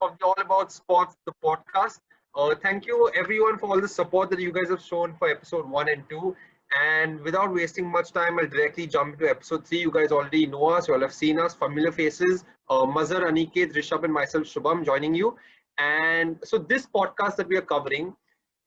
of the All About Sports, the podcast. Thank you everyone for all the support that you guys have shown for episode 1 and 2. And without wasting much time, I'll directly jump into episode 3. You guys already know us, you all have seen us, familiar faces. Mazhar, Aniket, Rishabh, and myself, Shubham, joining you. And so this podcast that we are covering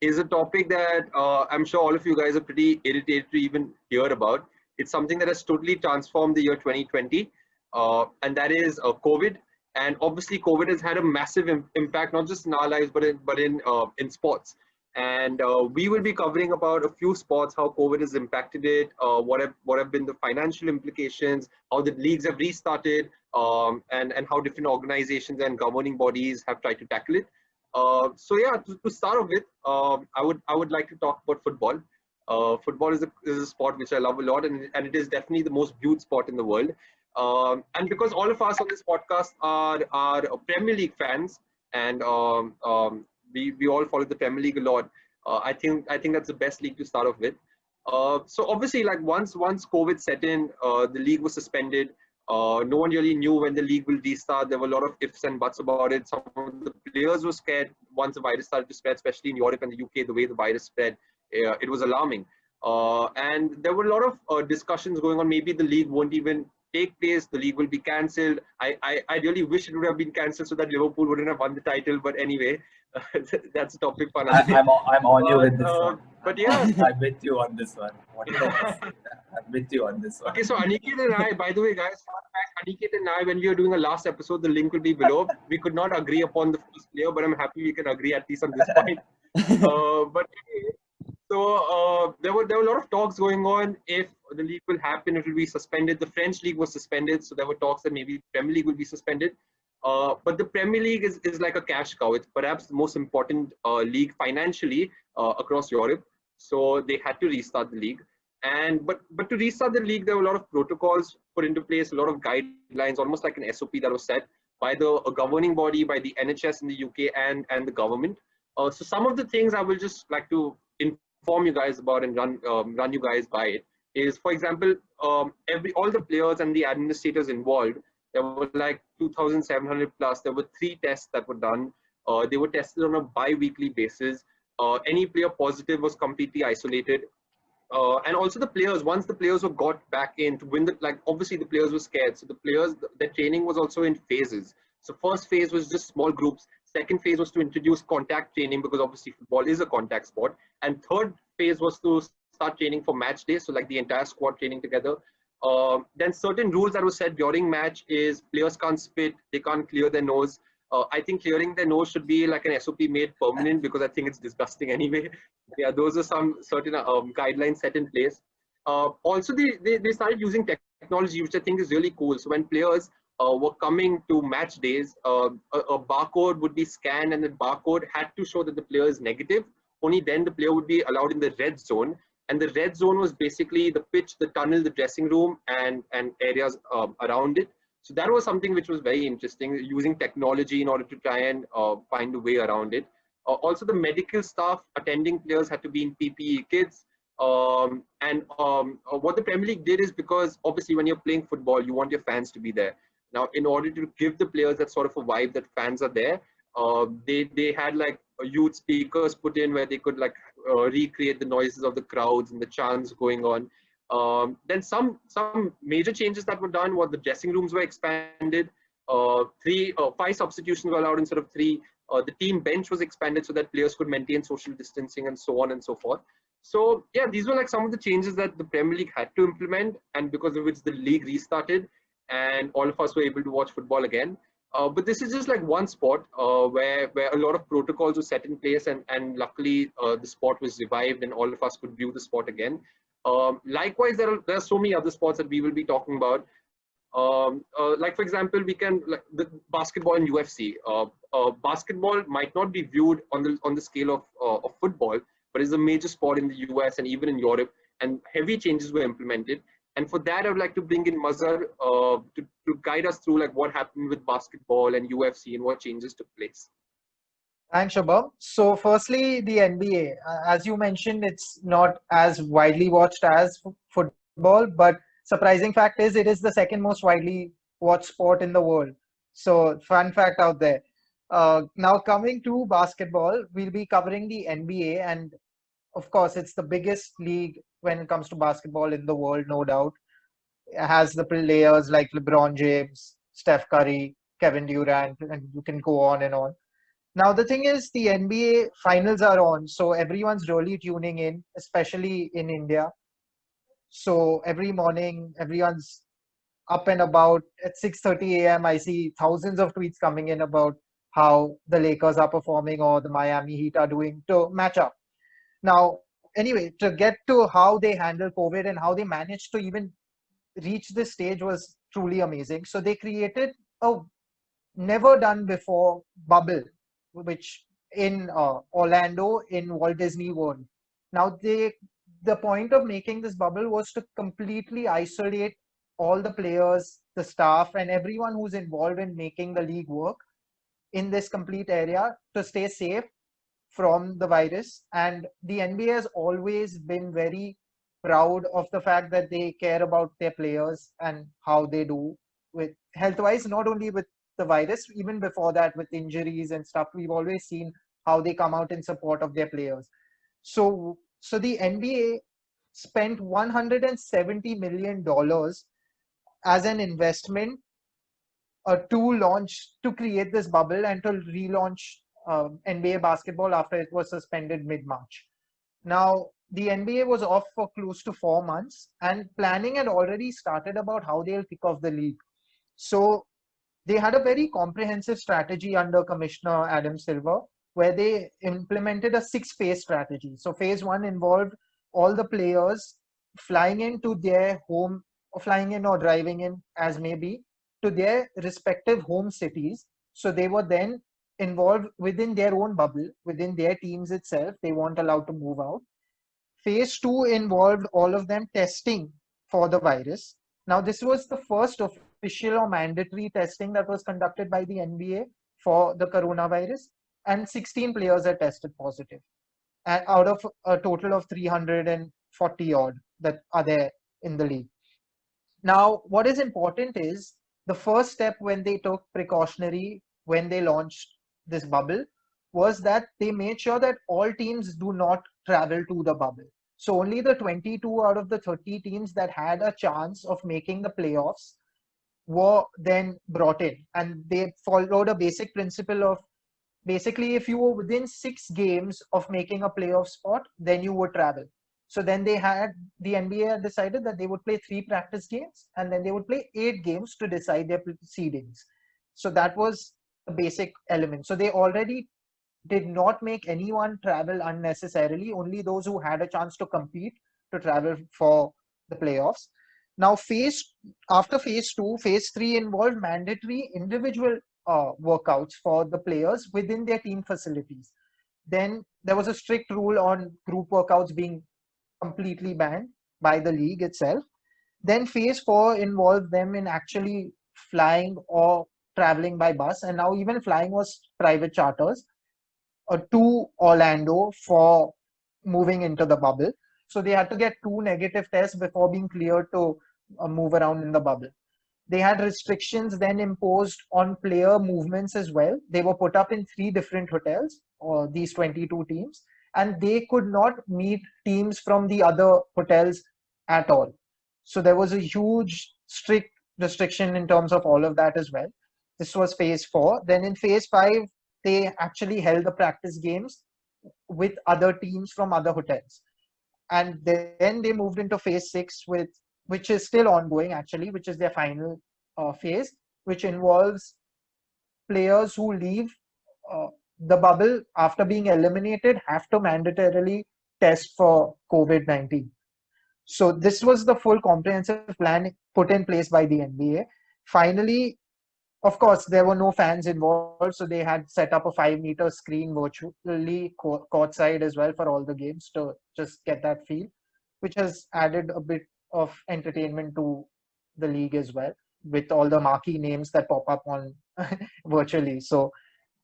is a topic that I'm sure all of you guys are pretty irritated to even hear about. It's something that has totally transformed the year 2020, and that is COVID. And obviously, COVID has had a massive impact, not just in our lives, but in sports. And we will be covering about a few sports, how COVID has impacted it, what have been the financial implications, how the leagues have restarted, and how different organizations and governing bodies have tried to tackle it. So yeah, to start off with, I would like to talk about football. Football is a sport which I love a lot, and it is definitely the most viewed sport in the world. And because all of us on this podcast are Premier League fans, and we all follow the Premier League a lot, I think that's the best league to start off with. So obviously, like once COVID set in, the league was suspended. No one really knew when the league will restart. There were a lot of ifs and buts about it. Some of the players were scared once the virus started to spread, especially in Europe and the UK, the way the virus spread, it was alarming. And there were a lot of discussions going on. Maybe the league won't even take place. The league will be cancelled. I really wish it would have been cancelled so that Liverpool wouldn't have won the title. But anyway, that's a topic for another day. I'm on you with this one. But yeah, I'm with you on this one. What did I say? I'm with you on this one. Okay, so Aniket and I, by the way, guys, fun fact, Aniket and I, when we were doing a last episode, the link will be below. We could not agree upon the first player, but I'm happy we can agree at least on this point. But anyway, so there were a lot of talks going on. If the league will happen, it will be suspended. The French league was suspended, so there were talks that maybe Premier League will be suspended. But the Premier League is like a cash cow. It's perhaps the most important league financially across Europe. So they had to restart the league. But to restart the league, there were a lot of protocols put into place, a lot of guidelines, almost like an SOP that was set by the governing body, by the NHS in the UK and the government. So some of the things I will just like to inform you guys about and run you guys by it is, for example, all the players and the administrators involved, there were like 2,700 plus. There were 3 tests that were done. They were tested on a bi-weekly basis. Any player positive was completely isolated. And also the players, once the players were got back in to win obviously the players were scared. So the players, their training was also in phases. So first phase was just small groups. Second phase was to introduce contact training, because obviously football is a contact sport. And third phase was to start training for match day. So like the entire squad training together. Then certain rules that were set during match is players can't spit, they can't clear their nose. I think clearing their nose should be like an SOP made permanent, because I think it's disgusting anyway. Yeah, those are some certain guidelines set in place. Also, they started using technology, which I think is really cool. So when players were coming to match days, a barcode would be scanned, and the barcode had to show that the player is negative. Only then the player would be allowed in the red zone. And the red zone was basically the pitch, the tunnel, the dressing room, and areas around it. So that was something which was very interesting, using technology in order to try and find a way around it. Also, the medical staff attending players had to be in PPE kits. What the Premier League did is, because obviously when you're playing football, you want your fans to be there. Now, in order to give the players that sort of a vibe that fans are there, they had like youth speakers put in where they could like recreate the noises of the crowds and the chants going on. Then some major changes that were done were the dressing rooms were expanded. 5 substitutions were allowed instead of 3. The team bench was expanded so that players could maintain social distancing, and so on and so forth. So yeah, these were like some of the changes that the Premier League had to implement, and because of which the league restarted and all of us were able to watch football again. But this is just like one sport where a lot of protocols were set in place, and luckily the sport was revived and all of us could view the sport again. Likewise, there are so many other sports that we will be talking about. Like for example, we can like the basketball and UFC. Basketball might not be viewed on the scale of football, but is a major sport in the US and even in Europe. And heavy changes were implemented. And for that, I would like to bring in Mazhar to guide us through like what happened with basketball and UFC and what changes took place. Thanks, Shubham. So firstly, the NBA, as you mentioned, it's not as widely watched as football, but surprising fact is it is the second most widely watched sport in the world. So fun fact out there. Now coming to basketball, we'll be covering the NBA, and of course, it's the biggest league when it comes to basketball in the world, no doubt. It has the players like LeBron James, Steph Curry, Kevin Durant, and you can go on and on. Now, the thing is, the NBA finals are on, so everyone's really tuning in, especially in India. So every morning, everyone's up and about at 6:30 a.m. I see thousands of tweets coming in about how the Lakers are performing or the Miami Heat are doing to match up. Now, anyway, to get to how they handle COVID and how they managed to even reach this stage was truly amazing. So they created a never done before bubble, which in Orlando in Walt Disney World. Now the point of making this bubble was to completely isolate all the players, the staff, and everyone who's involved in making the league work in this complete area to stay safe from the virus. And the NBA has always been very proud of the fact that they care about their players and how they do with health wise, not only with the virus, even before that with injuries and stuff. We've always seen how they come out in support of their players. So the NBA spent $170 million as an investment to create this bubble and to relaunch NBA basketball after it was suspended mid-March. Now, the NBA was off for close to 4 months, and planning had already started about how they'll kick off the league. So they had a very comprehensive strategy under Commissioner Adam Silver, where they implemented a 6-phase strategy. So phase one involved all the players flying into their home, or flying in or driving in, as may be, to their respective home cities. So they were then involved within their own bubble, within their teams itself. They weren't allowed to move out. Phase two involved all of them testing for the virus. Now, this was the first official or mandatory testing that was conducted by the NBA for the coronavirus, and 16 players are tested positive, and out of a total of 340 odd that are there in the league. Now, what is important is the first step when they took precautionary, when they launched this bubble, was that they made sure that all teams do not travel to the bubble. So only the 22 out of the 30 teams that had a chance of making the playoffs were then brought in. And they followed a basic principle of basically if you were within 6 games of making a playoff spot, then you would travel. So then the NBA had decided that they would play 3 practice games and then they would play 8 games to decide their seedings. So that was a basic element. So they already did not make anyone travel unnecessarily, only those who had a chance to compete to travel for the playoffs. Now, after phase two, phase three involved mandatory individual workouts for the players within their team facilities. Then there was a strict rule on group workouts being completely banned by the league itself. Then phase four involved them in actually flying or traveling by bus, and now even flying was private charters to Orlando for moving into the bubble. So they had to get 2 negative tests before being cleared to move around in the bubble. They had restrictions then imposed on player movements as well. They were put up in 3 different hotels, or these 22 teams, and they could not meet teams from the other hotels at all. So there was a huge strict restriction in terms of all of that as well. This was phase 4. Then in phase 5, they actually held the practice games with other teams from other hotels. And then they moved into phase 6, which is still ongoing actually, which is their final phase, which involves players who leave the bubble after being eliminated have to mandatorily test for COVID-19. So this was the full comprehensive plan put in place by the NBA. Finally, of course, there were no fans involved, so they had set up a 5-meter screen virtually courtside as well for all the games to just get that feel, which has added a bit of entertainment to the league as well, with all the marquee names that pop up on virtually. So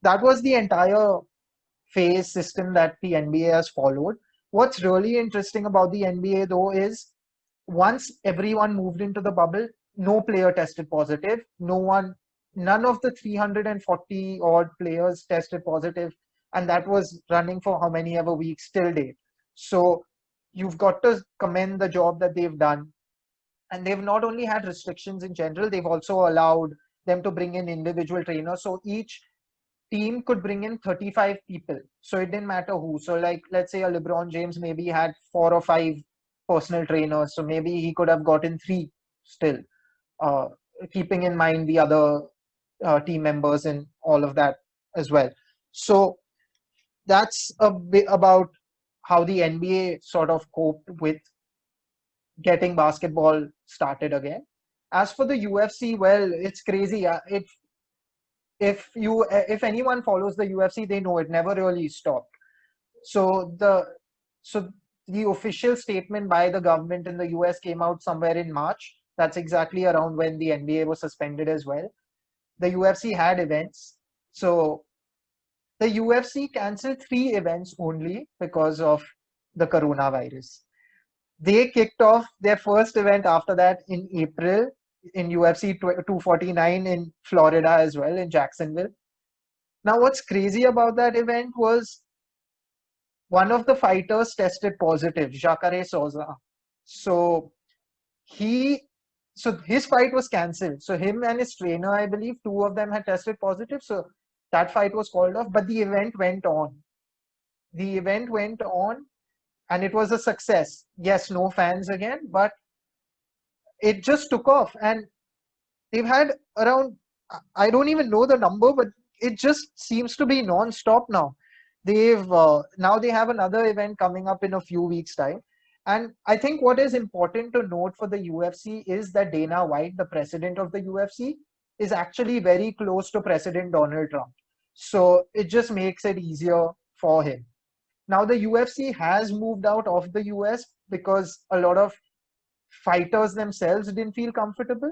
that was the entire phase system that the NBA has followed. What's really interesting about the NBA though is once everyone moved into the bubble, no player tested positive. No one none of the 340 odd players tested positive, and that was running for how many ever weeks till date. So you've got to commend the job that they've done. And they've not only had restrictions in general, they've also allowed them to bring in individual trainers. So each team could bring in 35 people. So it didn't matter who. So like, let's say a LeBron James maybe had 4 or 5 personal trainers. So maybe he could have gotten 3 still, uh, keeping in mind the other team members and all of that as well. So that's a bit about how the NBA sort of coped with getting basketball started again. As for the UFC, well, it's crazy. If anyone follows the UFC, they know it never really stopped. So the official statement by the government in the US came out somewhere in March. That's exactly around when the NBA was suspended as well. The UFC had events. So the UFC cancelled 3 events only because of the coronavirus. They kicked off their first event after that in April in UFC 249 in Florida as well, in Jacksonville. Now, what's crazy about that event was one of the fighters tested positive, Jacare Souza. So his fight was cancelled. So him and his trainer, I believe, 2 of them had tested positive. So that fight was called off, but the event went on. The event went on and it was a success. Yes, no fans again, but it just took off. And they've had around, I don't even know the number, but it just seems to be non-stop now. Now they have another event coming up in a few weeks' time. And I think what is important to note for the UFC is that Dana White, the president of the UFC, is actually very close to President Donald Trump. So it just makes it easier for him. Now the UFC has moved out of the US because a lot of fighters themselves didn't feel comfortable.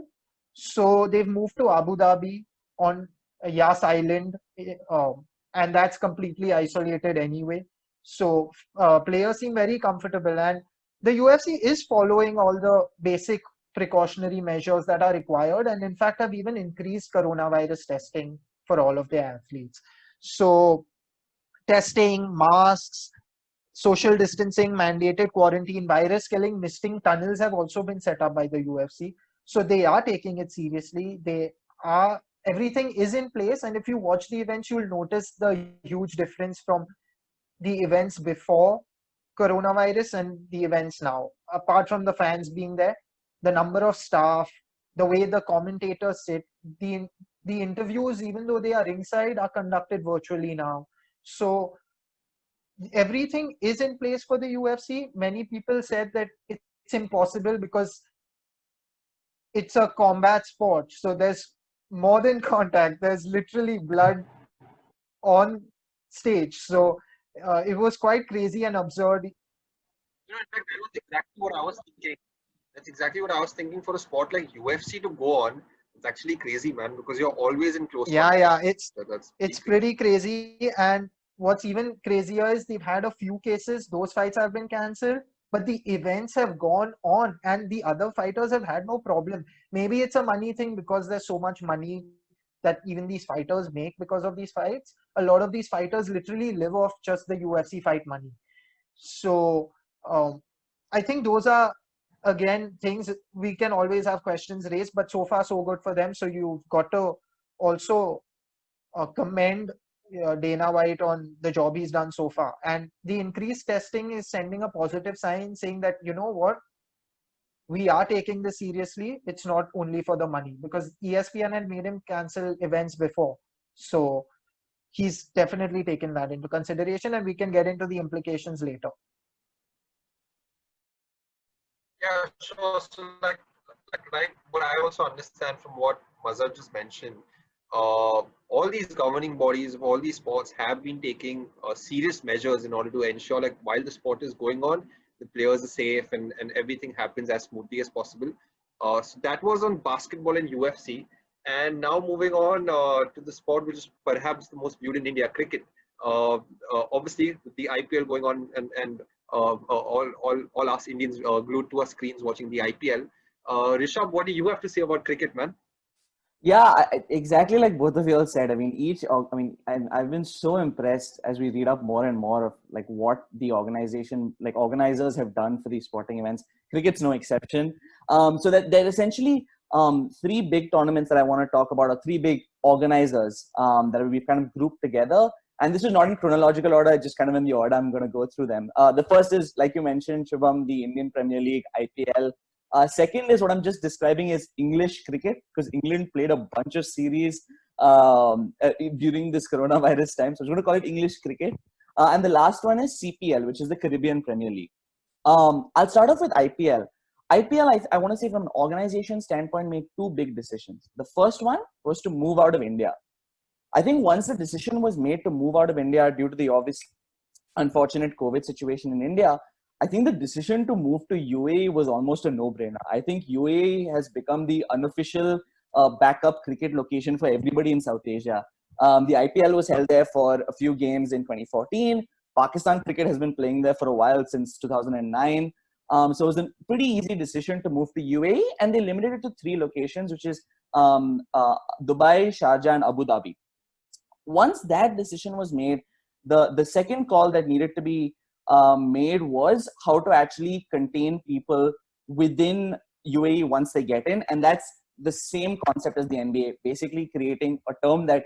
So they've moved to Abu Dhabi on Yas Island, and that's completely isolated anyway. So players seem very comfortable, and the UFC is following all the basic precautionary measures that are required, and in fact have even increased coronavirus testing for all of their athletes. So testing, masks, social distancing, mandated quarantine, virus killing, misting tunnels have also been set up by the UFC. So they are taking it seriously. Everything is in place. And if you watch the events, you'll notice the huge difference from the events before coronavirus and the events now. Apart from the fans being there, the number of staff, the way the commentators sit, the interviews, even though they are ringside, are conducted virtually now. So everything is in place for the UFC. Many people said that it's impossible because it's a combat sport. So there's more than contact. There's literally blood on stage. So it was quite crazy and absurd. In fact, that was exactly what I was thinking. That's exactly what I was thinking for a sport like UFC to go on. It's actually crazy, man, because you're always in close contact. It's pretty crazy. And what's even crazier is they've had a few cases. Those fights have been cancelled, but the events have gone on and the other fighters have had no problem. Maybe it's a money thing because there's so much money that even these fighters make because of these fights. A lot of these fighters literally live off just the UFC fight money. So I think those are, again, things we can always have questions raised, but so far so good for them. So you've got to also commend Dana White on the job he's done so far. And the increased testing is sending a positive sign saying that, you know what, we are taking this seriously. It's not only for the money, because ESPN had made him cancel events before. So he's definitely taken that into consideration, and we can get into the implications later. Yeah, sure. So like what I also understand from what Mazhar just mentioned, all these governing bodies of all these sports have been taking serious measures in order to ensure, like, while the sport is going on, the players are safe and everything happens as smoothly as possible. So that was on basketball and UFC. And now moving on to the sport which is perhaps the most viewed in India, cricket. Obviously, with the IPL going on and all us Indians glued to our screens watching the IPL. Rishabh, what do you have to say about cricket, man? Yeah, exactly like both of you all said. I mean, I've been so impressed as we read up more and more of like what the organizers have done for these sporting events. Cricket's no exception. So that there are essentially three big tournaments that I want to talk about, or three big organizers that we've kind of grouped together. And this is not in chronological order, just kind of in the order I'm going to go through them. The first is, like you mentioned, Shubham, the Indian Premier League, IPL. Second is what I'm just describing as English cricket, because England played a bunch of series during this coronavirus time. So I'm going to call it English cricket. And the last one is CPL, which is the Caribbean Premier League. I'll start off with IPL. IPL, I want to say from an organization standpoint, made two big decisions. The first one was to move out of India. I think once the decision was made to move out of India due to the obvious unfortunate COVID situation in India, I think the decision to move to UAE was almost a no-brainer. I think UAE has become the unofficial backup cricket location for everybody in South Asia. The IPL was held there for a few games in 2014. Pakistan cricket has been playing there for a while, since 2009. So it was a pretty easy decision to move to UAE, and they limited it to three locations, which is Dubai, Sharjah, and Abu Dhabi. Once that decision was made, the second call that needed to be made was how to actually contain people within UAE once they get in. And that's the same concept as the NBA, basically creating a term that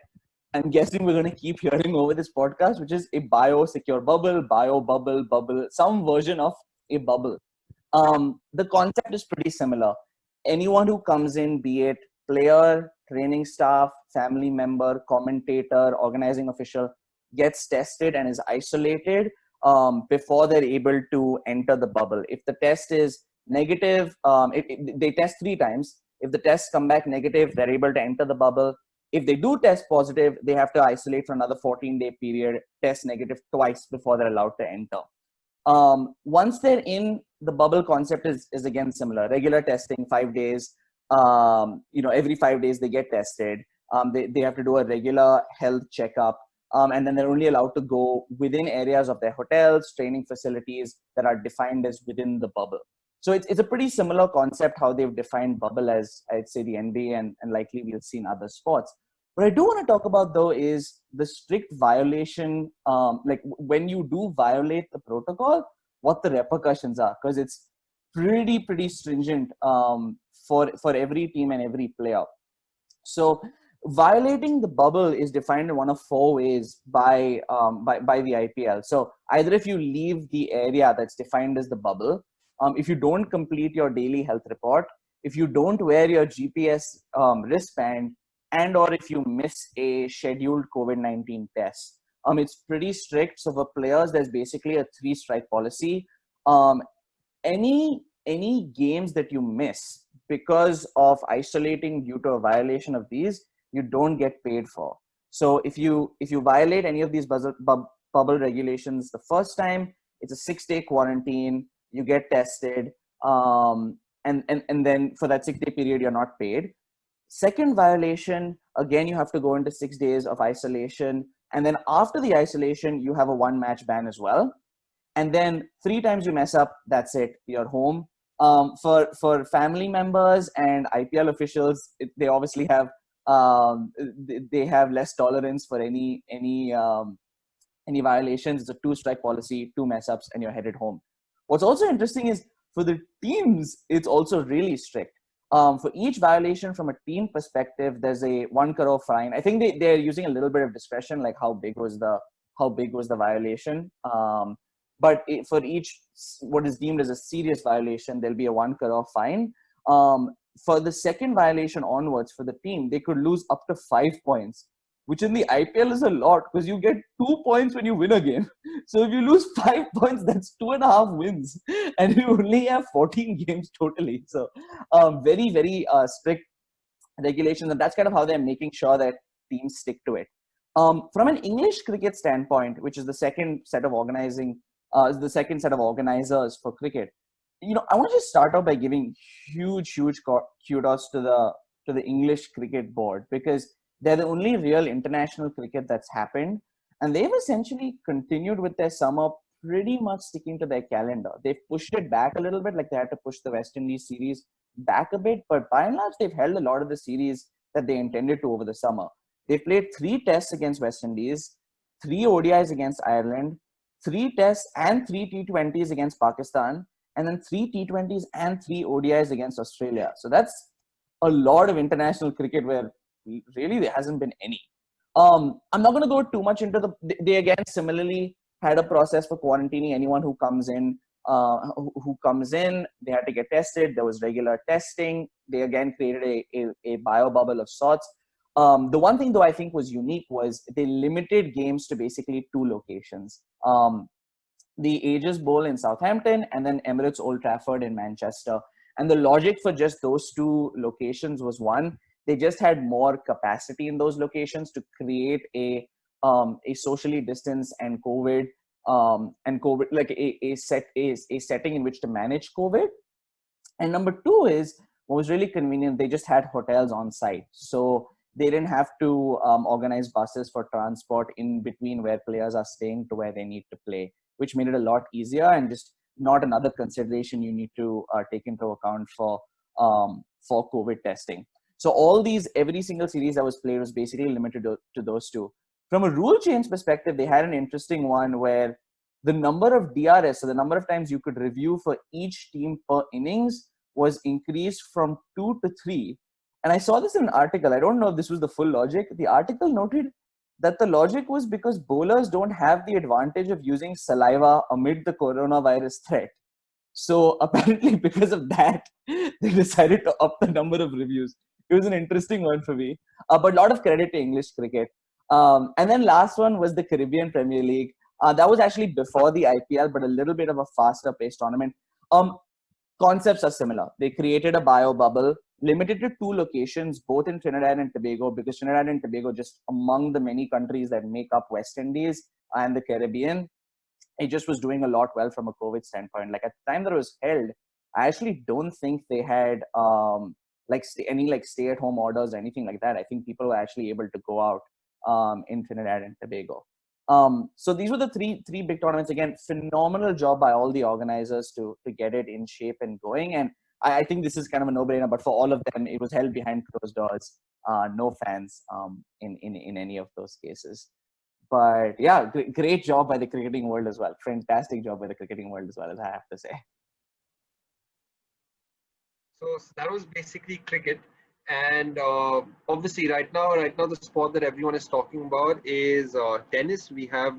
I'm guessing we're going to keep hearing over this podcast, which is a biosecure bubble, bio bubble, bubble, some version of a bubble. The concept is pretty similar. Anyone who comes in, be it player, training staff, family member, commentator, organizing official, gets tested and is isolated before they're able to enter the bubble. If the test is negative, they test 3 times. If the tests come back negative, they're able to enter the bubble. If they do test positive, they have to isolate for another 14-day period, test negative twice before they're allowed to enter. Once they're in, the bubble concept is again similar. Regular testing, 5 days. Every 5 days they get tested. They have to do a regular health checkup. And then they're only allowed to go within areas of their hotels, training facilities that are defined as within the bubble. So it's a pretty similar concept how they've defined bubble as, I'd say, the NBA and likely we'll see in other sports. What I do want to talk about, though, is the strict violation, like when you do violate the protocol, what the repercussions are, because it's pretty stringent for every team and every player. So violating the bubble is defined in one of 4 ways by the IPL. So either if you leave the area that's defined as the bubble, if you don't complete your daily health report, if you don't wear your GPS wristband, and or if you miss a scheduled COVID-19 test. It's pretty strict. So for players, there's basically a 3-strike policy. Any games that you miss because of isolating due to a violation of these, you don't get paid for. So if you violate any of these bubble regulations the first time, it's a 6-day quarantine. You get tested, and then for that 6-day period, you're not paid. Second violation, again, you have to go into 6 days of isolation. And then after the isolation, you have a 1-match ban as well. And then 3 times you mess up, that's it, you're home. For family members and IPL officials, they obviously have they have less tolerance for any violations. It's a 2-strike policy, 2 mess ups, and you're headed home. What's also interesting is for the teams, it's also really strict. For each violation from a team perspective, there's a 1 crore fine. I think they're using a little bit of discretion, like how big was the violation. But for each what is deemed as a serious violation, there'll be a 1 crore fine. For the second violation onwards, for the team, they could lose up to 5 points, which in the IPL is a lot because you get 2 points when you win a game. So if you lose 5 points, that's 2.5 wins, and you only have 14 games totally. So very strict regulations, and that's kind of how they're making sure that teams stick to it. From an English cricket standpoint, which is the second set of organizers for cricket, I want to just start out by giving huge kudos to the English Cricket Board, because they're the only real international cricket that's happened. And they've essentially continued with their summer pretty much sticking to their calendar. They've pushed it back a little bit, like they had to push the West Indies series back a bit. But by and large, they've held a lot of the series that they intended to over the summer. They played 3 tests against West Indies, 3 ODIs against Ireland, 3 tests and 3 T20s against Pakistan, and then 3 T20s and 3 ODIs against Australia. So that's a lot of international cricket where really there hasn't been any. I'm not going to go too much into they again similarly had a process for quarantining anyone who comes in. Who comes in, they had to get tested. There was regular testing. They again created a bio bubble of sorts. The one thing though I think was unique was they limited games to basically 2 locations. The Aegis Bowl in Southampton and then Emirates Old Trafford in Manchester. And the logic for just those 2 locations was one, they just had more capacity in those locations to create a socially distanced and COVID like a setting in which to manage COVID. And number 2 is what was really convenient. They just had hotels on site, so they didn't have to organize buses for transport in between where players are staying to where they need to play, which made it a lot easier and just not another consideration you need to take into account for COVID testing. So every single series that was played was basically limited to those 2. From a rule change perspective, they had an interesting one where the number of DRS, so the number of times you could review for each team per innings, was increased from 2 to 3. And I saw this in an article. I don't know if this was the full logic. The article noted that the logic was because bowlers don't have the advantage of using saliva amid the coronavirus threat. So apparently because of that, they decided to up the number of reviews. It was an interesting one for me, but a lot of credit to English cricket. And then last one was the Caribbean Premier League. That was actually before the IPL, but a little bit of a faster paced tournament. Concepts are similar. They created a bio bubble, limited to 2 locations, both in Trinidad and Tobago, because Trinidad and Tobago, just among the many countries that make up West Indies and the Caribbean, it just was doing a lot well from a COVID standpoint. Like at the time that it was held, I actually don't think they had any stay-at-home orders or anything like that. I think people were actually able to go out in Trinidad and Tobago. So these were the three big tournaments. Again, phenomenal job by all the organizers to get it in shape and going. And I think this is kind of a no-brainer, but for all of them, it was held behind closed doors, no fans in any of those cases. But yeah, great job by the cricketing world as well. Fantastic job by the cricketing world as well, as I have to say. So that was basically cricket. And obviously right now the sport that everyone is talking about is tennis. We have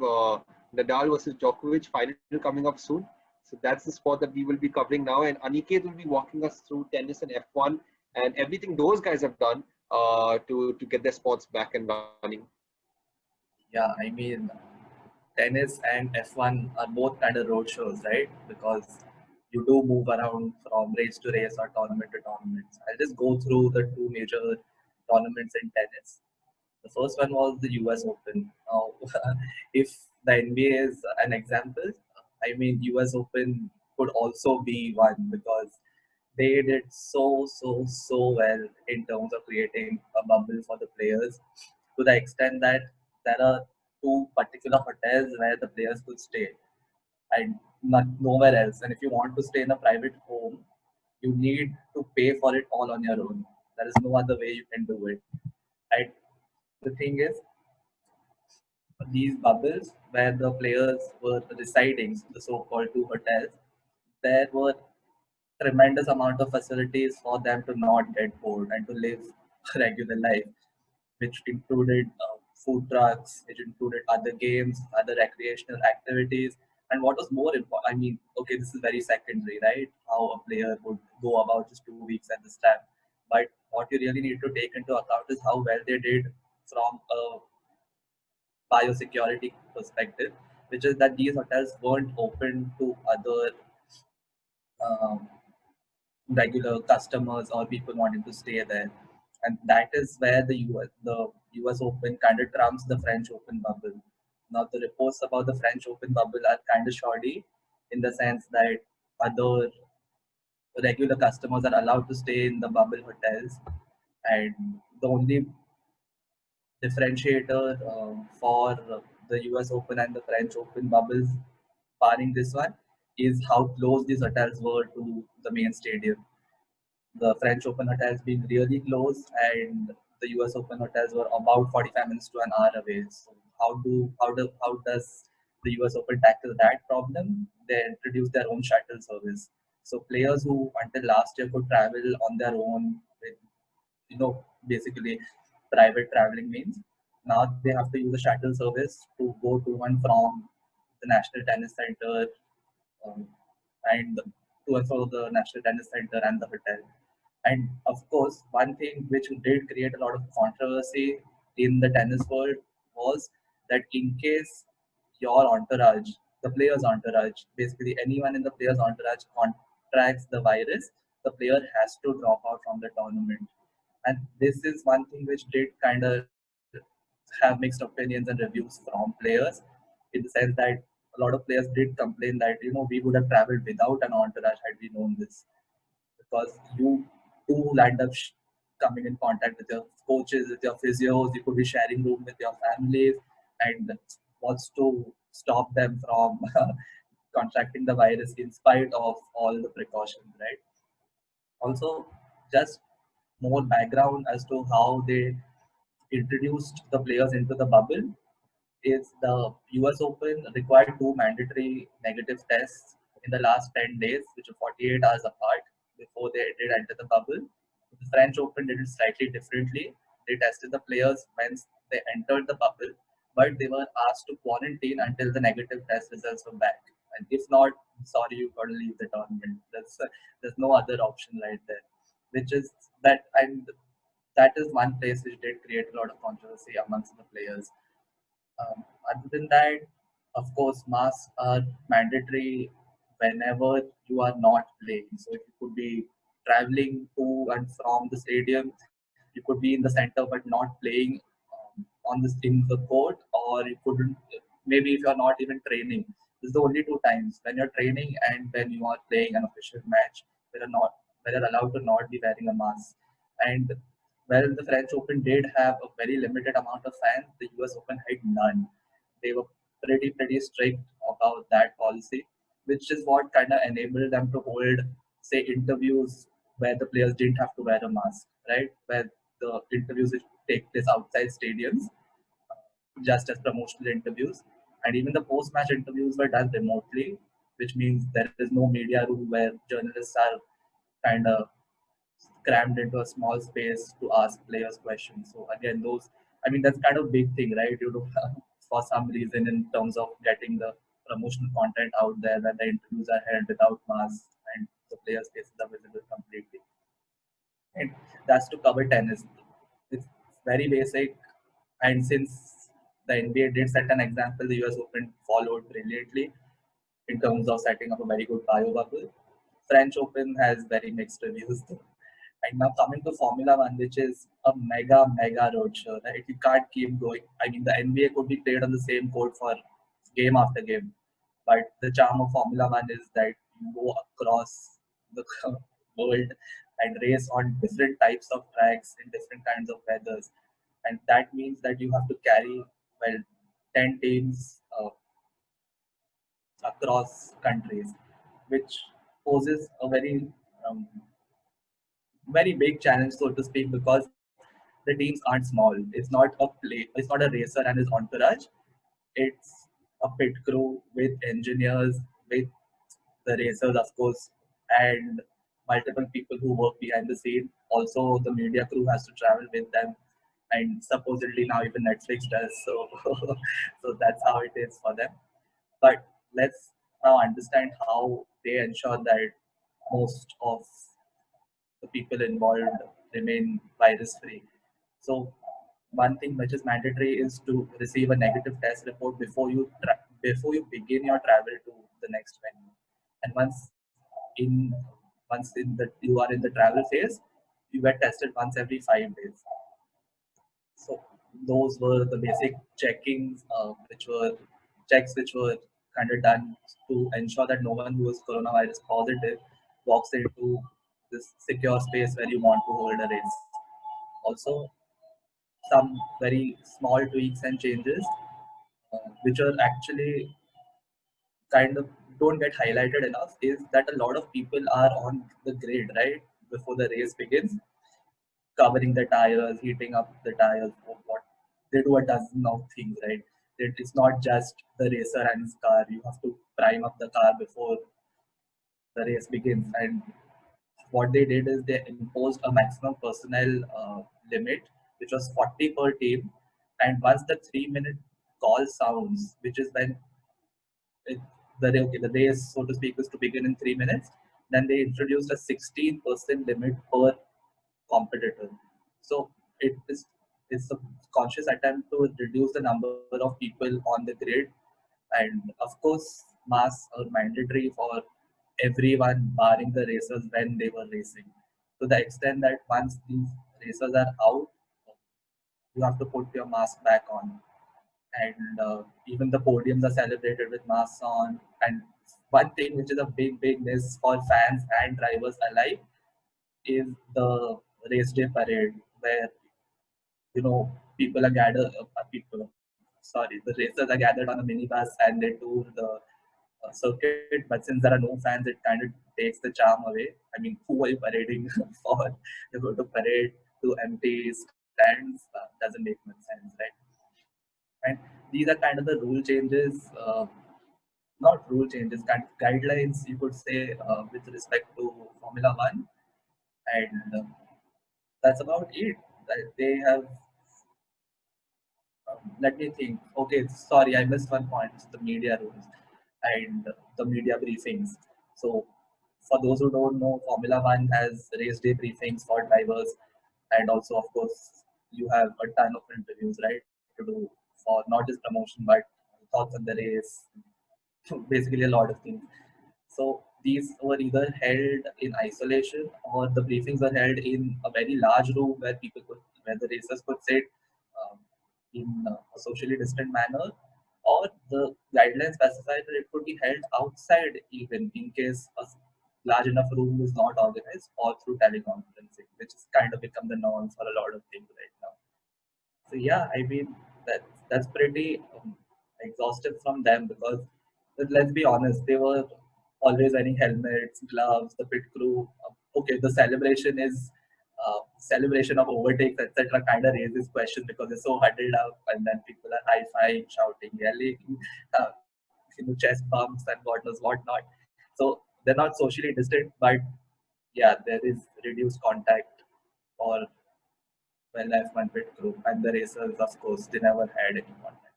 Nadal versus Djokovic final coming up soon. So that's the sport that we will be covering now. And Aniket will be walking us through tennis and F1 and everything those guys have done to get their sports back and running. Yeah, I mean, tennis and F1 are both kind of road shows, right? Because you do move around from race to race or tournament to tournament. I'll just go through the 2 major tournaments in tennis. The first one was the US Open. Now, if the NBA is an example, I mean, US Open could also be one because they did so well in terms of creating a bubble for the players, to the extent that there are 2 particular hotels where the players could stay and nowhere else. And if you want to stay in a private home, you need to pay for it all on your own. There is no other way you can do it. And the thing is, these bubbles where the players were residing, the so-called 2 hotels, there were tremendous amount of facilities for them to not get bored and to live a regular life, which included food trucks, which included other games, other recreational activities. And what was more important, I mean, okay, this is very secondary, right? How a player would go about just 2 weeks at this time. But what you really need to take into account is how well they did from a biosecurity perspective, which is that these hotels weren't open to other um, regular customers or people wanting to stay there. And that is where the US Open kind of trumps the French Open bubble. Now, the reports about the French Open bubble are kind of shoddy in the sense that other regular customers are allowed to stay in the bubble hotels. And the only differentiator for the US Open and the French Open bubbles, barring this one, is how close these hotels were to the main stadium. The French Open hotels being really close, and the the US Open hotels were about 45 minutes to an hour away. So how does the US Open tackle that problem? They introduced their own shuttle service. So players who until last year could travel on their own with basically private traveling means, now they have to use a shuttle service to go to and from the National Tennis Center um, and to and fro the National Tennis Center and the hotel. And of course, one thing which did create a lot of controversy in the tennis world was that in case your entourage, the player's entourage, basically anyone in the player's entourage contracts the virus, the player has to drop out from the tournament. And this is one thing which did kind of have mixed opinions and reviews from players, in the sense that a lot of players did complain that we would have traveled without an entourage had we known this, because you do land up coming in contact with your coaches, with your physios. You could be sharing room with your families, and what's to stop them from contracting the virus in spite of all the precautions, right? Also, just more background as to how they introduced the players into the bubble is the US Open required two mandatory negative tests in the last 10 days, which are 48 hours apart before they did enter the bubble. The French Open did it slightly differently. They tested the players once they entered the bubble, but they were asked to quarantine until the negative test results were back. And if not, sorry, you've got to leave the tournament. There's no other option right there. Which is that, and that is one place which did create a lot of controversy amongst the players. Other than that, of course, masks are mandatory whenever you are not playing. So if you could be traveling to and from the stadium, you could be in the center but not playing on the in the court, or you couldn't. Maybe if you are not even training, this is the only two times when you're training and when you are playing an official match. Where you're allowed to not be wearing a mask. And well, the French Open did have a very limited amount of fans. The US Open had none. They were pretty strict about that policy, which is what kind of enabled them to hold, say, interviews where the players didn't have to wear a mask, right? Where the interviews which take place outside stadiums, just as promotional interviews, and even the post-match interviews were done remotely, which means there is no media room where journalists are kind of crammed into a small space to ask players questions. So again, that's kind of big thing, right? For some reason, in terms of getting the promotional content out there, when the interviews are held without masks and the players' faces are visible completely. And that's to cover tennis. It's very basic. And since the NBA did set an example, the US Open followed brilliantly in terms of setting up a very good bio bubble. French Open has very mixed reviews though. And now coming to Formula One, which is a mega roadshow, right? You can't keep going. I mean, the NBA could be played on the same court for game after game, but the charm of Formula One is that you go across the world and race on different types of tracks in different kinds of weathers, and that means that you have to carry 10 teams across countries, which poses a um, very big challenge, so to speak, because the teams aren't small. It's not a racer and his entourage. It's a pit crew with engineers, with the racers, of course, and multiple people who work behind the scene. Also, the media crew has to travel with them, and supposedly now even Netflix does. So, so that's how it is for them. But let's now understand how they ensure that most of the people involved remain virus free. So one thing which is mandatory is to receive a negative test report before you begin your travel to the next venue. And in you are in the travel phase, you get tested once every 5 days. So those were the basic checks which were kind of done to ensure that no one who is coronavirus positive walks into this secure space where you want to hold a race. Also, some very small tweaks and changes, which are actually kind of don't get highlighted enough, is that a lot of people are on the grid right before the race begins. covering the tires, heating up the tires, or what they do a dozen of things, right? It's not just the racer and his car. You have to prime up the car before the race begins. And what they did is they imposed a maximum personnel limit, which was 40 per team. And once the 3-minute call sounds, which is when it, the race, so to speak, is to begin in 3 minutes, then they introduced a 16% limit per competitor. So it's a conscious attempt to reduce the number of people on the grid, and of course, masks are mandatory for everyone, barring the racers when they were racing. To the extent that once these racers are out, you have to put your mask back on, and even the podiums are celebrated with masks on. And one thing which is a big miss for fans and drivers alike is the race day parade, where people are gathered. The racers are gathered on a minibus and they tour the circuit. But since there are no fans, it kind of takes the charm away. I mean, who are you parading for? You go to parade to empty stands, doesn't make much sense, right? And these are kind of the rule changes, not rule changes, guidelines, you could say, with respect to Formula One. And that's about it. They have, let me think. Okay, sorry, I missed one point. It's the media rules and the media briefings. So, for those who don't know, Formula One has race day briefings for drivers, and also, of course, you have a ton of interviews, right, to do for not just promotion but thoughts on the race, basically a lot of things. So these were either held in isolation, or the briefings were held in a very large room where the racers could sit um, in a socially distant manner, or the guidelines specify that it could be held outside even in case a large enough room is not organized, or through teleconferencing, which has kind of become the norm for a lot of things right now. So yeah, I mean that's pretty exhaustive from them, because let's be honest, they were always wearing helmets, gloves, the pit crew. Okay, the celebration is celebration of overtakes, etc. Kind of raises questions because they're so huddled up, and then people are high-fiving, shouting, yelling, uh, chest bumps, and God knows what not. So they're not socially distant, but yeah, there is reduced contact for F1 pit crew, and the racers, of course, they never had any contact.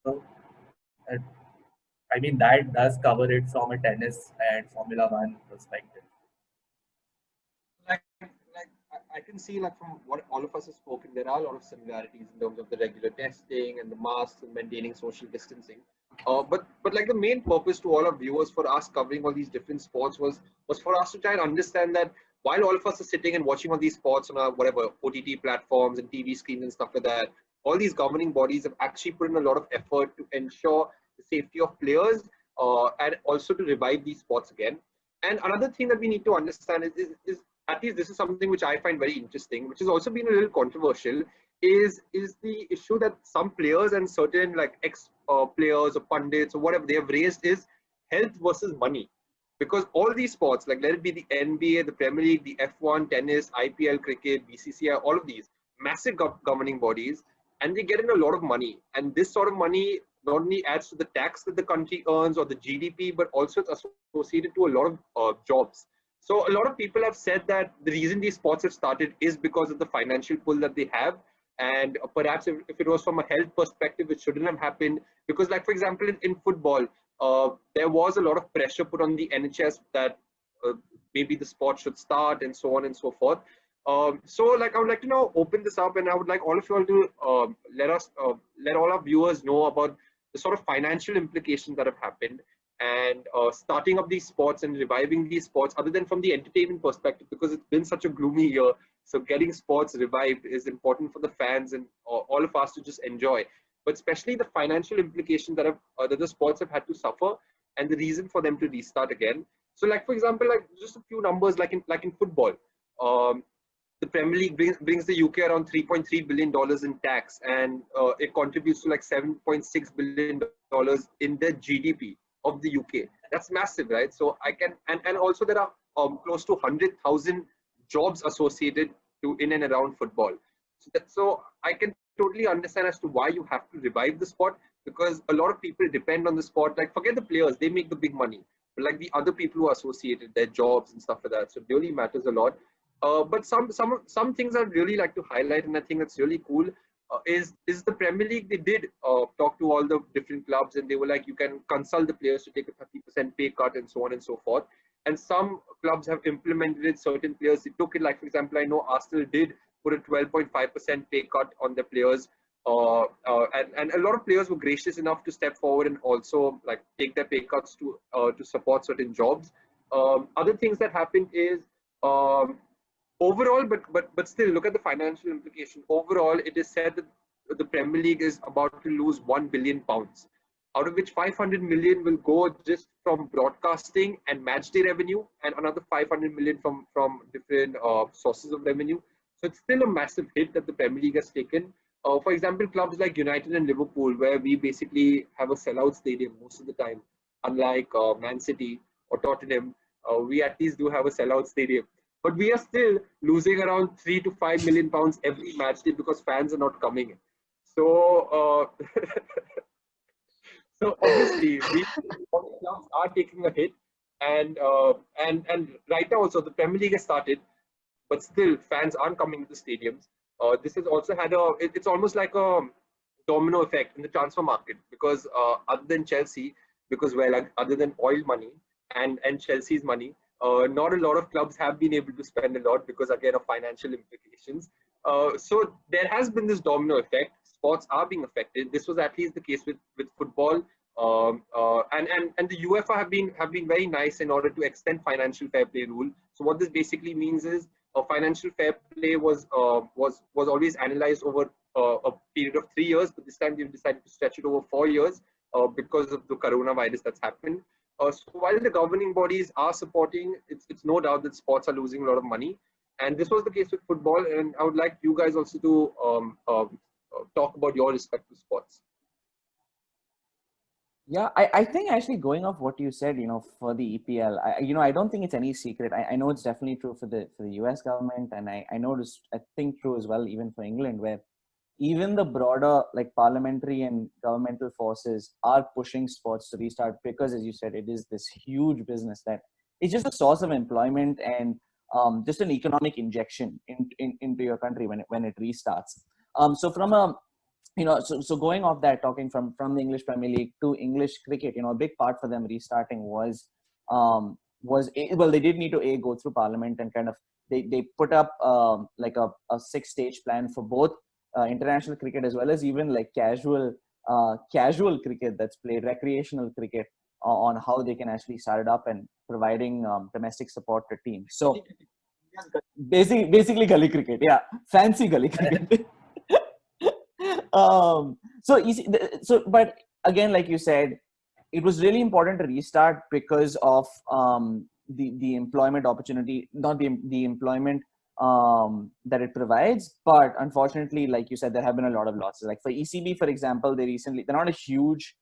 So, uh, I mean, that does cover it from a tennis and Formula One perspective. I can see, like, from what all of us have spoken, there are a lot of similarities in terms of the regular testing and the masks and maintaining social distancing. But like, the main purpose to all our viewers for us covering all these different sports was for us to try and understand that while all of us are sitting and watching all these sports on our whatever OTT platforms and TV screens and stuff like that, all these governing bodies have actually put in a lot of effort to ensure the safety of players, and also to revive these sports again. And another thing that we need to understand is at least this is something which I find very interesting, which has also been a little controversial, is the issue that some players and certain, like, ex players or pundits or whatever, they have raised is health versus money. Because all these sports, like, let it be the NBA, the Premier League, the F1, tennis, IPL, cricket, BCCI, all of these massive governing bodies, and they get in a lot of money. And this sort of money not only adds to the tax that the country earns or the GDP, but also it's associated to a lot of jobs. So a lot of people have said that the reason these sports have started is because of the financial pull that they have. And perhaps if it was from a health perspective, it shouldn't have happened. Because, like, for example, in football, there was a lot of pressure put on the NHS that maybe the sport should start, and so on and so forth. So, like, I would like to now open this up, and I would like all of you all to let all our viewers know about the sort of financial implications that have happened, and starting up these sports and reviving these sports, other than from the entertainment perspective, because it's been such a gloomy year. So getting sports revived is important for the fans and all of us to just enjoy. But especially the financial implications that the sports have had to suffer, and the reason for them to restart again. So, like, for example, like, just a few numbers, like in football, the Premier League brings the UK around $3.3 billion in tax, and it contributes to like $7.6 billion in the GDP of the UK. That's massive, right? So I can, and also there are close to 100,000 jobs associated to in and around football. So I can totally understand as to why you have to revive the sport, because a lot of people depend on the sport. Like, forget the players, they make the big money, but like the other people who are associated, their jobs and stuff like that. So it really matters a lot. But some things I'd really like to highlight, and I think that's really cool, is the Premier League. They did talk to all the different clubs, and they were like, you can consult the players to take a 30% pay cut and so on and so forth. And some clubs have implemented it. Certain players, they took it. Like, for example, I know Arsenal did put a 12.5% pay cut on their players. And a lot of players were gracious enough to step forward and also like take their pay cuts to support certain jobs. Other things that happened is overall, but still, look at the financial implication. Overall, it is said that the Premier League is about to lose £1 billion, out of which 500 million will go just from broadcasting and match day revenue, and another 500 million from different sources of revenue. So it's still a massive hit that the Premier League has taken. For example, clubs like United and Liverpool, where we basically have a sellout stadium most of the time, unlike Man City or Tottenham, we at least do have a sellout stadium. But we are still losing around £3 to £5 million every match day because fans are not coming in. So, so obviously, clubs are taking a hit, and right now also the Premier League has started, but still fans aren't coming to the stadiums. This has also had it's almost like a domino effect in the transfer market, because other than Chelsea, because other than oil money and Chelsea's money, not a lot of clubs have been able to spend a lot because, again, of financial implications. So there has been this domino effect. Sports are being affected. This was at least the case with football, and the UEFA have been very nice in order to extend financial fair play rule. So what this basically means is financial fair play was always analyzed over a period of 3 years, but this time they've decided to stretch it over 4 years because of the coronavirus that's happened. So while the governing bodies are supporting, it's no doubt that sports are losing a lot of money, and this was the case with football. And I would like you guys also to talk about your respective sports. Yeah, I think actually going off what you said, for the EPL, I don't think it's any secret. I know it's definitely true for the US government, and I think true as well even for England, where even the broader like parliamentary and governmental forces are pushing sports to restart, because, as you said, it is this huge business that it's just a source of employment and just an economic injection into your country when it restarts. So from a so going off that, talking from the English Premier League to English cricket, a big part for them restarting was they did need to go through Parliament, and kind of they put up like a 6-stage plan for both international cricket as well as even like casual cricket that's played, recreational cricket, on how they can actually start it up and providing domestic support to teams. So basically gully cricket, yeah, fancy gully cricket. But again, like you said, it was really important to restart because of the employment opportunity, not the employment that it provides. But unfortunately, like you said, there have been a lot of losses. Like for ECB, for example, they're not a huge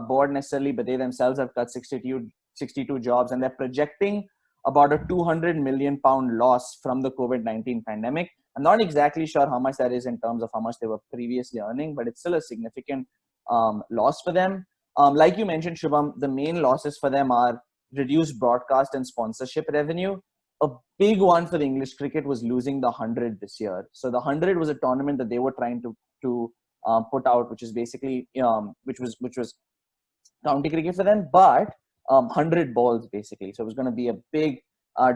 board necessarily, but they themselves have cut 62 jobs, and they're projecting about a £200 million loss from the COVID-19 pandemic. I'm not exactly sure how much that is in terms of how much they were previously earning, but it's still a significant loss for them. Like you mentioned, Shubham, the main losses for them are reduced broadcast and sponsorship revenue. A big one for the English cricket was losing the 100 this year. So the 100 was a tournament that they were trying to put out, which is basically which was county cricket for them, but 100 balls basically. So it was going to be a big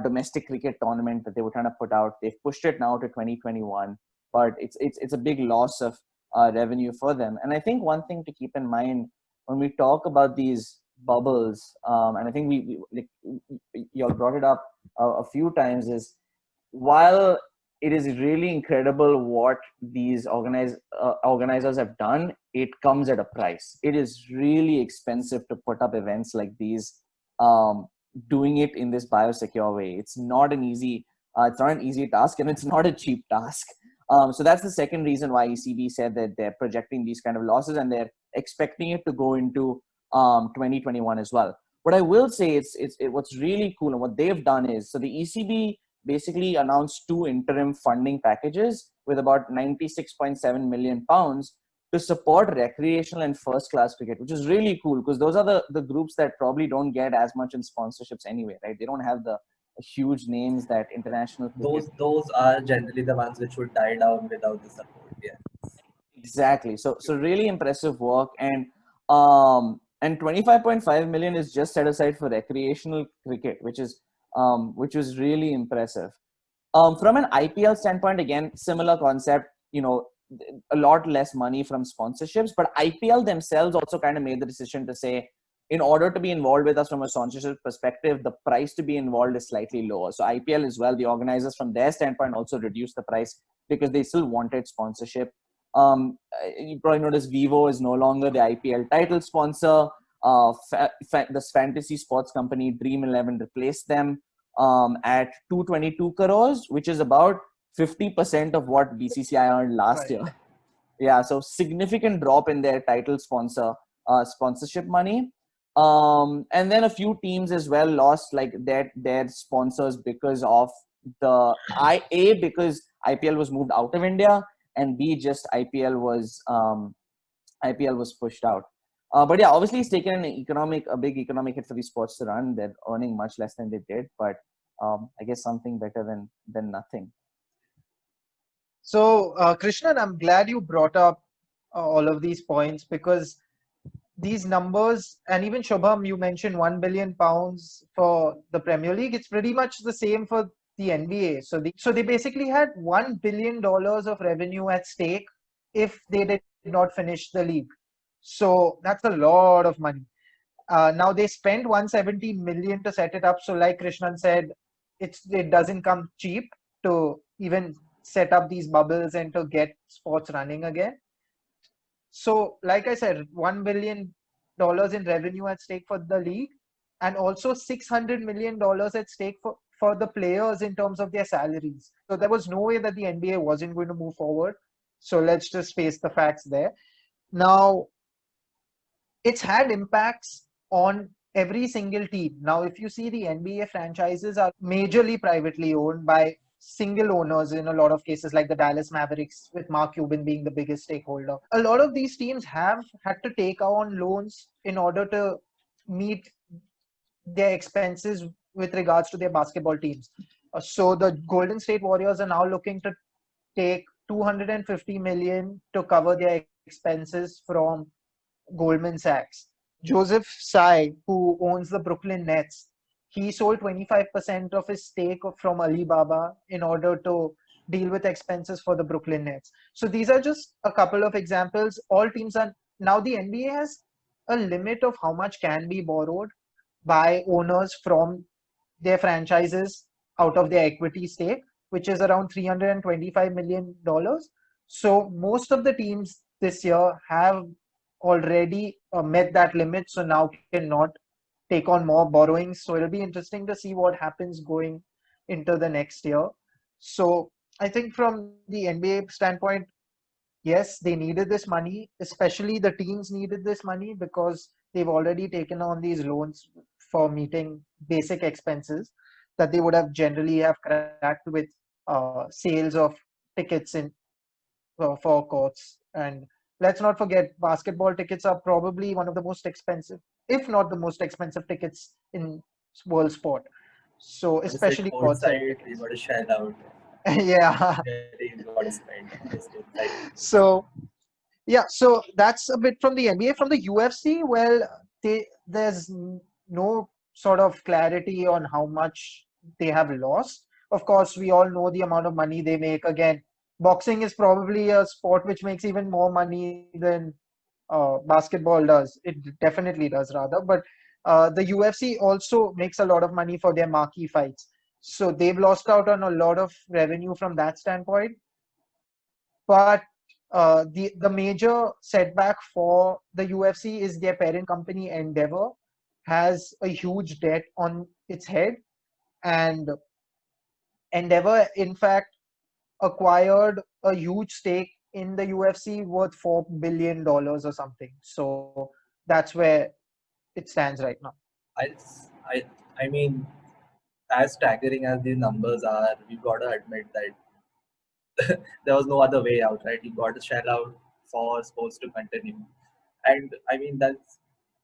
domestic cricket tournament that they were trying to put out. They've pushed it now to 2021, but it's a big loss of revenue for them. And I think one thing to keep in mind when we talk about these bubbles, and I think you all brought it up a few times, is while it is really incredible what these organizers have done, it comes at a price. It is really expensive to put up events like these, doing it in this biosecure way. It's not an easy task, and it's not a cheap task. So that's the second reason why ECB said that they're projecting these kind of losses, and they're expecting it to go into 2021 as well. What I will say is what's really cool, and what they've done is, so the ECB basically announced 2 interim funding packages with about 96.7 million pounds to support recreational and first class cricket, which is really cool because those are the groups that probably don't get as much in sponsorships anyway, right? They don't have the huge names that international cricket. Those are generally the ones which would die down without the support. Yeah. Exactly. So really impressive work, and 25.5 million is just set aside for recreational cricket, which was really impressive. From an IPL standpoint, again, similar concept, a lot less money from sponsorships, but IPL themselves also kind of made the decision to say, in order to be involved with us from a sponsorship perspective, the price to be involved is slightly lower. So IPL as well, the organizers from their standpoint also reduced the price because they still wanted sponsorship. You probably noticed Vivo is no longer the IPL title sponsor. This fantasy sports company Dream 11 replaced them at 222 crores, which is about 50% of what BCCI earned last year. Yeah, so significant drop in their title sponsorship money. And then a few teams as well lost like their sponsors because of because IPL was moved out of India, and B, just IPL was pushed out. But yeah, obviously it's taken a big economic hit for these sports to run. They're earning much less than they did, but I guess something better than nothing. So, Krishnan, I'm glad you brought up all of these points because these numbers, and even Shubham, you mentioned £1 billion for the Premier League. It's pretty much the same for the NBA. So they basically had $1 billion of revenue at stake if they did not finish the league. So that's a lot of money. Now they spent 170 million to set it up. So like Krishnan said, it doesn't come cheap to even set up these bubbles and to get sports running again. So like I said, $1 billion in revenue at stake for the league, and also $600 million at stake for the players in terms of their salaries. So there was no way that the NBA wasn't going to move forward. So let's just face the facts there. Now, it's had impacts on every single team. Now, if you see, the NBA franchises are majorly privately owned by single owners in a lot of cases, like the Dallas Mavericks, with Mark Cuban being the biggest stakeholder. A lot of these teams have had to take on loans in order to meet their expenses with regards to their basketball teams. So the Golden State Warriors are now looking to take 250 million to cover their expenses from Goldman Sachs. Joseph Tsai, who owns the Brooklyn Nets, he sold 25% of his stake from Alibaba in order to deal with expenses for the Brooklyn Nets. So these are just a couple of examples. All teams are now, the NBA has a limit of how much can be borrowed by owners from their franchises out of their equity stake, which is around $325 million. So most of the teams this year have already met that limit, so now cannot take on more borrowings. So it'll be interesting to see what happens going into the next year. So I think from the NBA standpoint, yes, they needed this money, especially the teams needed this money because they've already taken on these loans for meeting basic expenses that they would have generally have cracked with sales of tickets in for courts. And let's not forget, basketball tickets are probably one of the most expensive, if not the most expensive tickets in world sport. So especially courtside, you got to shell out. Yeah. You got to spend. So yeah, so that's a bit from the NBA. From the UFC, well, there's no sort of clarity on how much they have lost. Of course, we all know the amount of money they make. Again, boxing is probably a sport which makes even more money than basketball does. It definitely does, rather. But the UFC also makes a lot of money for their marquee fights. So they've lost out on a lot of revenue from that standpoint. But the major setback for the UFC is their parent company Endeavor has a huge debt on its head, and Endeavor in fact acquired a huge stake in the UFC worth $4 billion or something. So that's where it stands right now. I mean, as staggering as these numbers are, we've got to admit that there was no other way out, right? You got to shell out for sports to continue. And I mean,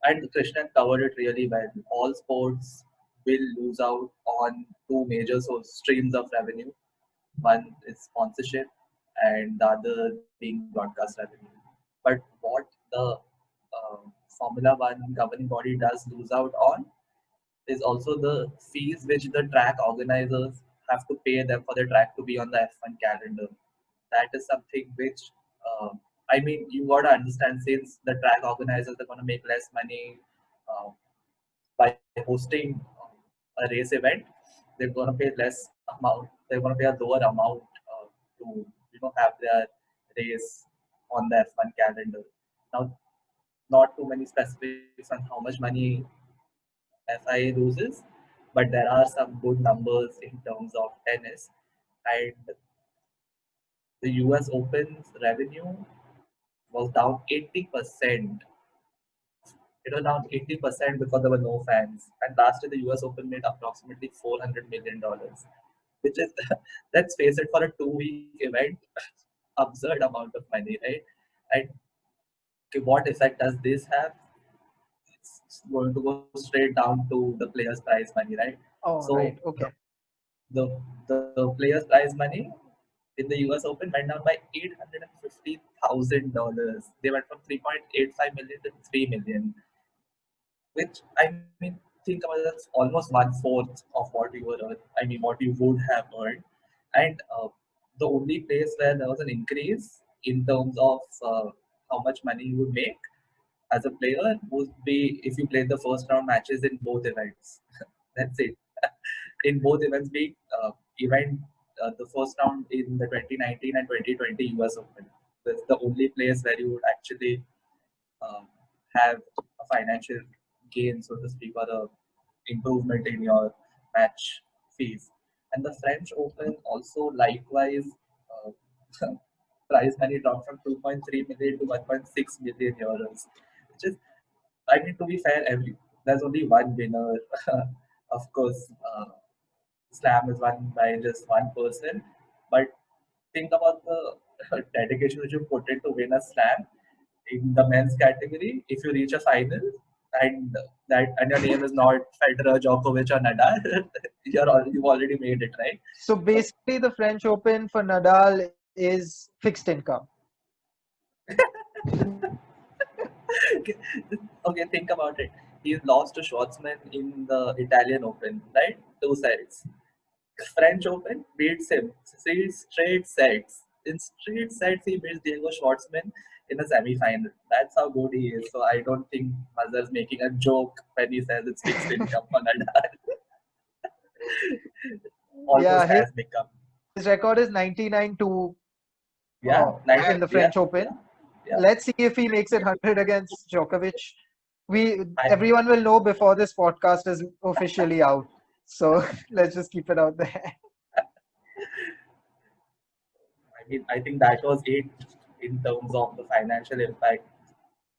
and Krishnan covered it really well. All sports will lose out on two major streams of revenue. One is sponsorship, and the other being broadcast revenue. But what the Formula One governing body does lose out on is also the fees which the track organizers have to pay them for the track to be on the F1 calendar. That is something which, I mean, you got to understand, since the track organizers are going to make less money by hosting a race event, they're going to pay less amount. They're going to pay a lower amount to have their race on the F1 calendar. Now, not too many specifics on how much money FIA loses, but there are some good numbers in terms of tennis. And the US Open's revenue was down 80%. It was down 80% because there were no fans. And last year, the US Open made approximately $400 million, which is, let's face it, for a 2-week event, absurd amount of money, right? And okay, what effect does this have? It's going to go straight down to the players' prize money, right? Oh, So right. Okay. the players' prize money in the US Open went down by $850,000. They went from 3.85 million to 3 million, which, I mean, think about it, that's almost 1/4 of what you were what you would have earned. And the only place where there was an increase in terms of how much money you would make as a player would be if you played the first round matches in both events. That's it. In both events, being the first round in the 2019 and 2020 US Open. That's the only place where you would actually have a financial gain, so to speak, or a improvement in your match fees. And the French Open also likewise prize money dropped from 2.3 million to 1.6 million euros, which is, I mean, to be fair, there's only one winner. Of course, Slam is won by just one person, but think about the dedication which you put in to win a Slam in the men's category. If you reach a final and your name is not Federer, Djokovic, or Nadal, you've already made it, right? So basically, the French Open for Nadal is fixed income. Okay, think about it. He lost to Schwartzman in the Italian Open, right? 2 sets. French Open beats him 3 straight sets. In straight sets, he beats Diego Schwartzman in a semi-final. That's how good he is. So I don't think Mazhar's making a joke when he says it's fixed income for Nadal. Almost has become. His record is 99-2 in the French Open. Yeah. Let's see if he makes it 100 against Djokovic. Everyone will know before this podcast is officially out. So let's just keep it out there. I think that was it in terms of the financial impact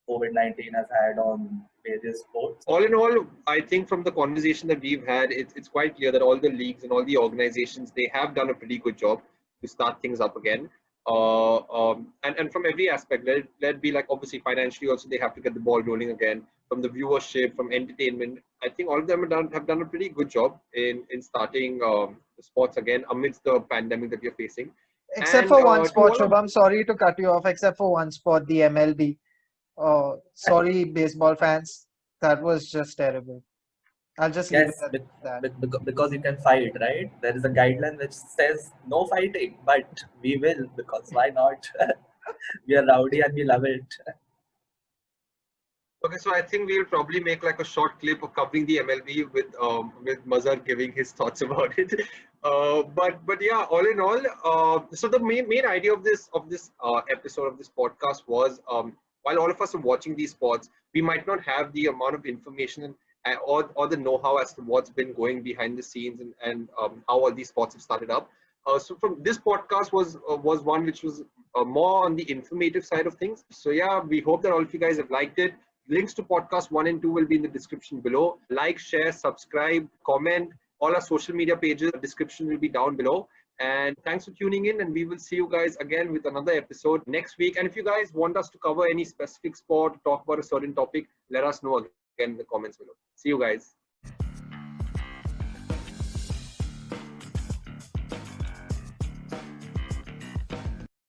COVID-19 has had on various sports. All in all, I think from the conversation that we've had, it's quite clear that all the leagues and all the organizations, they have done a pretty good job to start things up again. And from every aspect, let it be like, obviously financially also they have to get the ball rolling again, from the viewership, from entertainment. I think all of them have done a pretty good job in starting the sports again amidst the pandemic that we're facing. Except for one sport, Shubham, sorry to cut you off, except for one sport, the MLB. Sorry, baseball fans, that was just terrible. I'll just leave it at that. Because you can fight, right? There is a guideline which says no fighting, but we will, because why not? We are rowdy and we love it. Okay, so I think we'll probably make like a short clip of covering the MLB with Mazhar giving his thoughts about it. But yeah, all in all, so the main idea of this episode of this podcast was, while all of us are watching these sports, we might not have the amount of information or the know-how as to what's been going behind the scenes and how all these sports have started up. So from this podcast was one which was more on the informative side of things. So yeah, we hope that all of you guys have liked it. Links to podcast 1 and 2 will be in the description below. Like, share, subscribe, comment. All our social media pages, description will be down below. And thanks for tuning in, and we will see you guys again with another episode next week. And if you guys want us to cover any specific sport, talk about a certain topic, let us know again in the comments below. See you guys.